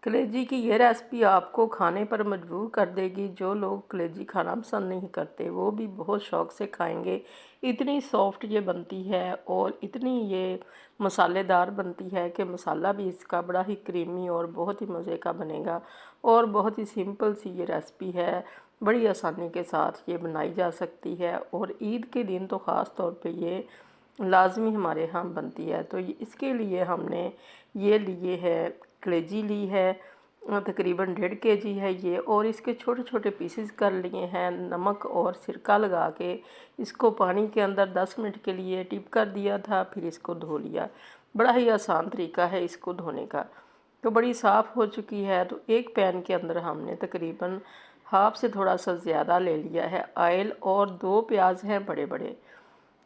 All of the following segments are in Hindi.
कलेजी की ये रेसिपी आपको खाने पर मजबूर कर देगी। जो लोग कलेजी खाना पसंद नहीं करते वो भी बहुत शौक़ से खाएंगे। इतनी सॉफ्ट ये बनती है और इतनी ये मसालेदार बनती है कि मसाला भी इसका बड़ा ही क्रीमी और बहुत ही मज़े का बनेगा। और बहुत ही सिंपल सी ये रेसिपी है, बड़ी आसानी के साथ ये बनाई जा सकती है। और ईद के दिन तो ख़ास तौर पे ये लाजमी हमारे यहाँ बनती है। तो इसके लिए हमने ये लिए है, कलेजी ली है, तकरीबन 1.5 kg है ये। और इसके छोटे छोटे पीसेस कर लिए हैं। नमक और सिरका लगा के इसको पानी के अंदर 10 मिनट के लिए टिप कर दिया था, फिर इसको धो लिया। बड़ा ही आसान तरीका है इसको धोने का। तो बड़ी साफ़ हो चुकी है। तो एक पैन के अंदर हमने तकरीबन हाफ से थोड़ा सा ज़्यादा ले लिया है ऑयल, और 2 प्याज हैं बड़े बड़े।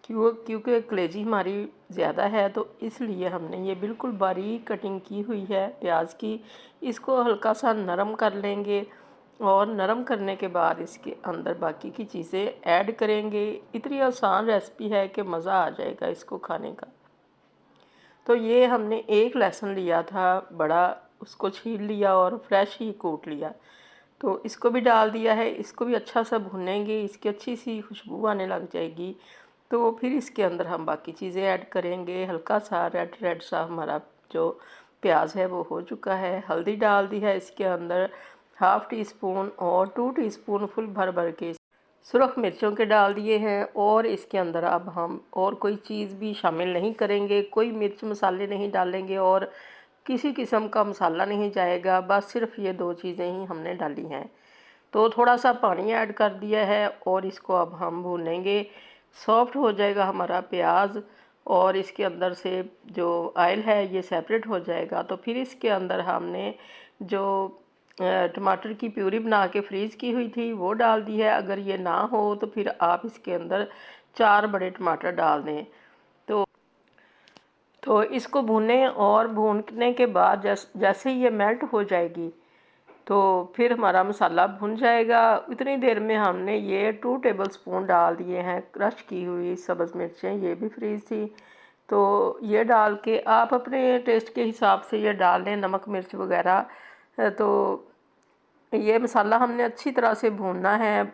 क्योंकि कलेजी हमारी ज़्यादा है तो इसलिए हमने ये बिल्कुल बारीक कटिंग की हुई है प्याज की। इसको हल्का सा नरम कर लेंगे और नरम करने के बाद इसके अंदर बाकी की चीज़ें ऐड करेंगे। इतनी आसान रेसिपी है कि मज़ा आ जाएगा इसको खाने का। तो ये हमने एक लहसुन लिया था बड़ा, उसको छील लिया और फ्रेश ही कूट लिया। तो इसको भी डाल दिया है। इसको भी अच्छा सा भुनेंगे, इसकी अच्छी सी खुशबू आने लग जाएगी। तो फिर इसके अंदर हम बाकी चीज़ें ऐड करेंगे। हल्का सा रेड रेड सा हमारा जो प्याज है वो हो चुका है। हल्दी डाल दी है इसके अंदर, हाफ़ टी स्पून, और 2 टीस्पून फुल भर भर के सुरख मिर्चों के डाल दिए हैं। और इसके अंदर अब हम और कोई चीज़ भी शामिल नहीं करेंगे, कोई मिर्च मसाले नहीं डालेंगे और किसी किस्म का मसाला नहीं जाएगा। बस सिर्फ ये 2 चीज़ें ही हमने डाली हैं। तो थोड़ा सा पानी ऐड कर दिया है और इसको अब हम भूनेंगे। सॉफ्ट हो जाएगा हमारा प्याज और इसके अंदर से जो ऑयल है ये सेपरेट हो जाएगा। तो फिर इसके अंदर हमने जो टमाटर की प्यूरी बना के फ्रीज़ की हुई थी वो डाल दी है। अगर ये ना हो तो फिर आप इसके अंदर 4 बड़े टमाटर डाल दें। तो इसको भूनें और भूनने के बाद जैसे ही ये मेल्ट हो जाएगी तो फिर हमारा मसाला भुन जाएगा। इतनी देर में हमने ये 2 टेबलस्पून डाल दिए हैं क्रश की हुई सब्ज़ मिर्चें, ये भी फ्रीज़ थी। तो ये डाल के आप अपने टेस्ट के हिसाब से ये डाल लें, नमक मिर्च वगैरह। तो ये मसाला हमने अच्छी तरह से भूनना है।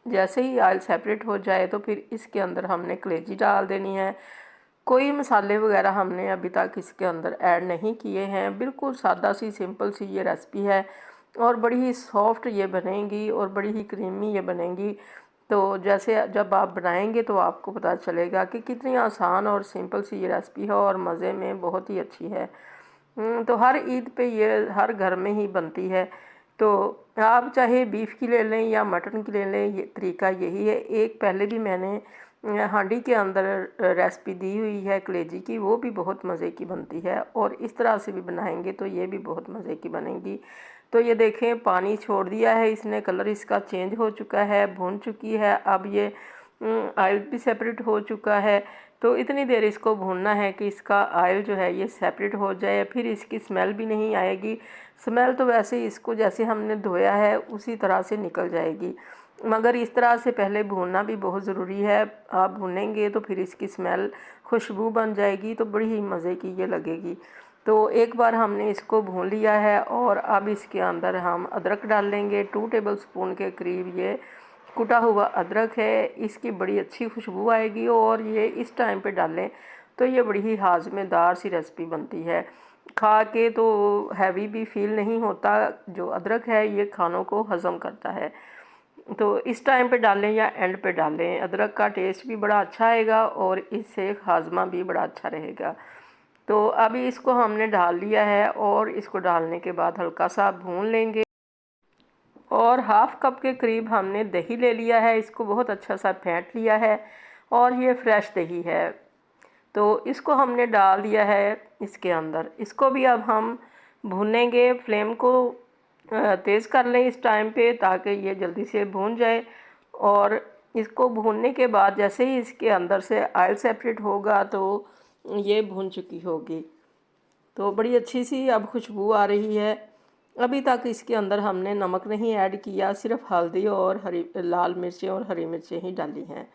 जैसे ही ऑयल सेपरेट हो जाए तो फिर इसके अंदर हमने कलेजी डाल देनी है। कोई मसाले वगैरह हमने अभी तक इसके अंदर ऐड नहीं किए हैं। बिल्कुल सादा सी सिंपल सी ये रेसिपी है और बड़ी ही सॉफ्ट ये बनेगी और बड़ी ही क्रीमी ये बनेगी। तो जैसे जब आप बनाएंगे तो आपको पता चलेगा कि कितनी आसान और सिंपल सी ये रेसिपी है और मज़े में बहुत ही अच्छी है। तो हर ईद पे ये हर घर में ही बनती है। तो आप चाहे बीफ की ले लें या मटन की ले लें, ये तरीका यही है। एक पहले भी मैंने हांडी के अंदर रेसिपी दी हुई है कलेजी की, वो भी बहुत मज़े की बनती है। और इस तरह से भी बनाएंगे तो ये भी बहुत मज़े की बनेगी। तो ये देखें पानी छोड़ दिया है इसने, कलर इसका चेंज हो चुका है, भून चुकी है। अब ये ऑयल भी सेपरेट हो चुका है। तो इतनी देर इसको भूनना है कि इसका ऑयल जो है ये सेपरेट हो जाए, फिर इसकी स्मेल भी नहीं आएगी। स्मेल तो वैसे ही इसको जैसे हमने धोया है उसी तरह से निकल जाएगी, मगर इस तरह से पहले भूनना भी बहुत ज़रूरी है। आप भूनेंगे तो फिर इसकी स्मेल खुशबू बन जाएगी तो बड़ी ही मज़े की ये लगेगी। तो एक बार हमने इसको भून लिया है और अब इसके अंदर हम अदरक डाल लेंगे। 2 टेबलस्पून के करीब ये कुटा हुआ अदरक है। इसकी बड़ी अच्छी खुशबू आएगी और ये इस टाइम पे डालें तो ये बड़ी ही हाजमेदार सी रेसिपी बनती है। खा के तो हैवी भी फील नहीं होता। जो अदरक है ये खानों को हज़म करता है। तो इस टाइम पे डालें या एंड पे डालें, अदरक का टेस्ट भी बड़ा अच्छा आएगा और इससे हाजमा भी बड़ा अच्छा रहेगा। तो अभी इसको हमने डाल लिया है और इसको डालने के बाद हल्का सा भून लेंगे। और हाफ़ कप के करीब हमने दही ले लिया है, इसको बहुत अच्छा सा फेंट लिया है और ये फ्रेश दही है। तो इसको हमने डाल दिया है इसके अंदर। इसको भी अब हम भूनेंगे। फ्लेम को तेज़ कर लें इस टाइम पे ताकि ये जल्दी से भून जाए। और इसको भूनने के बाद जैसे ही इसके अंदर से ऑयल सेपरेट होगा तो ये भून चुकी होगी। तो बड़ी अच्छी सी अब खुशबू आ रही है। अभी तक इसके अंदर हमने नमक नहीं ऐड किया, सिर्फ हल्दी और लाल मिर्चें और हरी मिर्चें ही डाली हैं।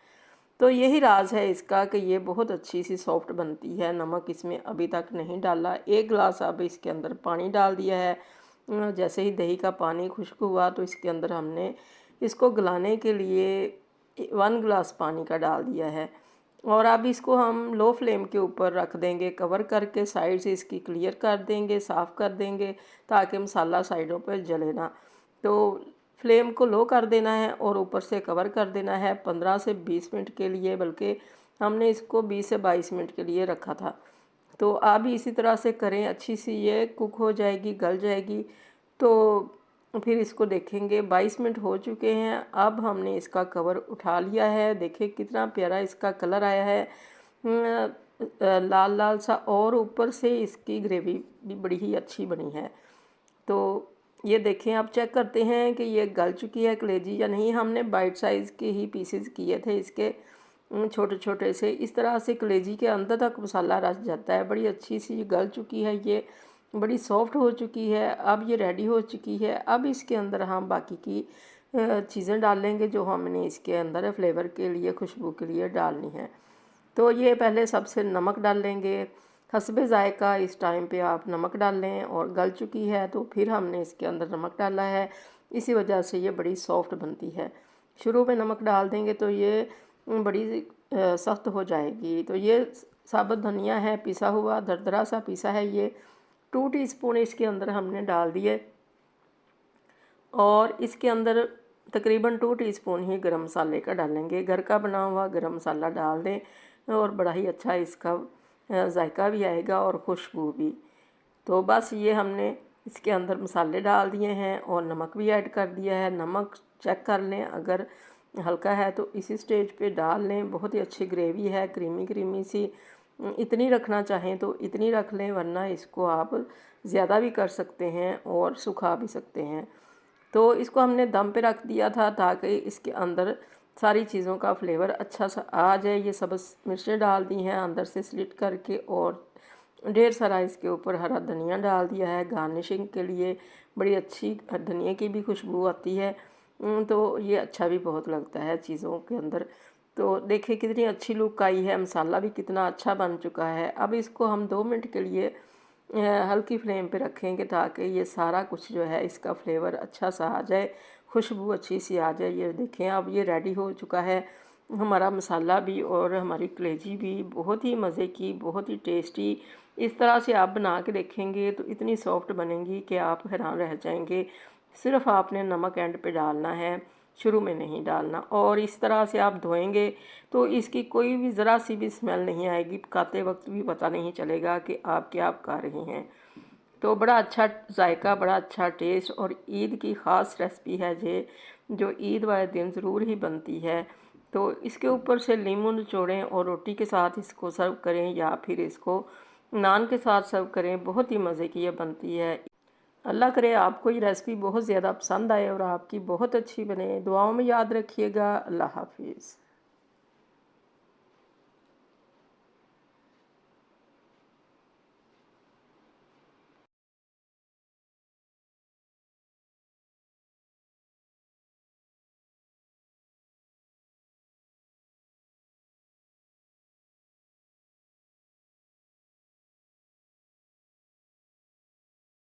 तो यही राज है इसका कि ये बहुत अच्छी सी सॉफ्ट बनती है। नमक इसमें अभी तक नहीं डाला। 1 गिलास अब इसके अंदर पानी डाल दिया है जैसे ही दही का पानी खुश्क हुआ तो इसके अंदर हमने इसको गलाने के लिए 1 गिलास पानी का डाल दिया है। और अब इसको हम लो फ्लेम के ऊपर रख देंगे, कवर करके साइड से इसकी क्लियर कर देंगे, साफ़ कर देंगे ताकि मसाला साइडों पर जले ना। तो फ्लेम को लो कर देना है और ऊपर से कवर कर देना है 15 से 20 मिनट के लिए, बल्कि हमने इसको 20 से 22 मिनट के लिए रखा था। तो आप भी इसी तरह से करें, अच्छी सी ये कुक हो जाएगी, गल जाएगी। तो फिर इसको देखेंगे 22 मिनट हो चुके हैं। अब हमने इसका कवर उठा लिया है, देखिए कितना प्यारा इसका कलर आया है, लाल लाल सा, और ऊपर से इसकी ग्रेवी भी बड़ी ही अच्छी बनी है। तो ये देखें, आप चेक करते हैं कि ये गल चुकी है कलेजी या नहीं। हमने बाइट साइज़ के ही पीसेस किए थे इसके, छोटे छोटे से। इस तरह से कलेजी के अंदर तक मसाला रच जाता है। बड़ी अच्छी सी गल चुकी है, ये बड़ी सॉफ्ट हो चुकी है। अब ये रेडी हो चुकी है। अब इसके अंदर हम बाकी की चीज़ें डालेंगे जो हमने इसके अंदर फ्लेवर के लिए, खुशबू के लिए डालनी है। तो ये पहले सबसे नमक डाल लेंगे, हस्बे ज़ायका। इस टाइम पे आप नमक डाल लें, और गल चुकी है तो फिर हमने इसके अंदर नमक डाला है, इसी वजह से ये बड़ी सॉफ्ट बनती है। शुरू में नमक डाल देंगे तो ये बड़ी सख्त हो जाएगी। तो ये साबुत धनिया है, पिसा हुआ, दरदरा सा पिसा है, ये 2 टीस्पून इसके अंदर हमने डाल दिए। और इसके अंदर तकरीबन 2 टीस्पून ही गरम मसाले का डालेंगे। घर का बना हुआ गरम मसाला डाल दें और बड़ा ही अच्छा इसका जायका भी आएगा और खुशबू भी। तो बस ये हमने इसके अंदर मसाले डाल दिए हैं और नमक भी ऐड कर दिया है। नमक चेक कर लें, अगर हल्का है तो इसी स्टेज पे डाल लें। बहुत ही अच्छी ग्रेवी है, क्रीमी क्रीमी सी। इतनी रखना चाहें तो इतनी रख लें, वरना इसको आप ज़्यादा भी कर सकते हैं और सुखा भी सकते हैं। तो इसको हमने दम पे रख दिया था ताकि इसके अंदर सारी चीज़ों का फ्लेवर अच्छा सा आ जाए। ये सब्ज़ मिर्चें डाल दी हैं अंदर से स्लिट करके, और ढेर सारा इसके ऊपर हरा धनिया डाल दिया है गार्निशिंग के लिए। बड़ी अच्छी धनिया की भी खुशबू आती है। तो ये अच्छा भी बहुत लगता है चीज़ों के अंदर। तो देखिए कितनी अच्छी लुक आई है, मसाला भी कितना अच्छा बन चुका है। अब इसको हम 2 मिनट के लिए हल्की फ्लेम पे रखेंगे ताकि ये सारा कुछ जो है इसका फ्लेवर अच्छा सा आ जाए, खुशबू अच्छी सी आ जाए। ये देखें, अब ये रेडी हो चुका है हमारा मसाला भी और हमारी कलेजी भी, बहुत ही मज़े की, बहुत ही टेस्टी। इस तरह से आप बना के देखेंगे तो इतनी सॉफ्ट बनेंगी कि आप हैरान रह जाएंगे। सिर्फ आपने नमक एंड पे डालना है, शुरू में नहीं डालना। और इस तरह से आप धोएंगे तो इसकी कोई भी ज़रा सी भी स्मेल नहीं आएगी, पकाते वक्त भी पता नहीं चलेगा कि आप क्या पका रही हैं। तो बड़ा अच्छा जायका, बड़ा अच्छा टेस्ट, और ईद की ख़ास रेसिपी है ये, जो ईद वाले दिन ज़रूर ही बनती है। तो इसके ऊपर से नींबू निचोड़ें और रोटी के साथ इसको सर्व करें, या फिर इसको नान के साथ सर्व करें। बहुत ही मज़े की ये बनती है। अल्लाह करे आपको ये रेसिपी बहुत ज़्यादा पसंद आए और आपकी बहुत अच्छी बने। दुआओं में याद रखिएगा। अल्लाह हाफिज़।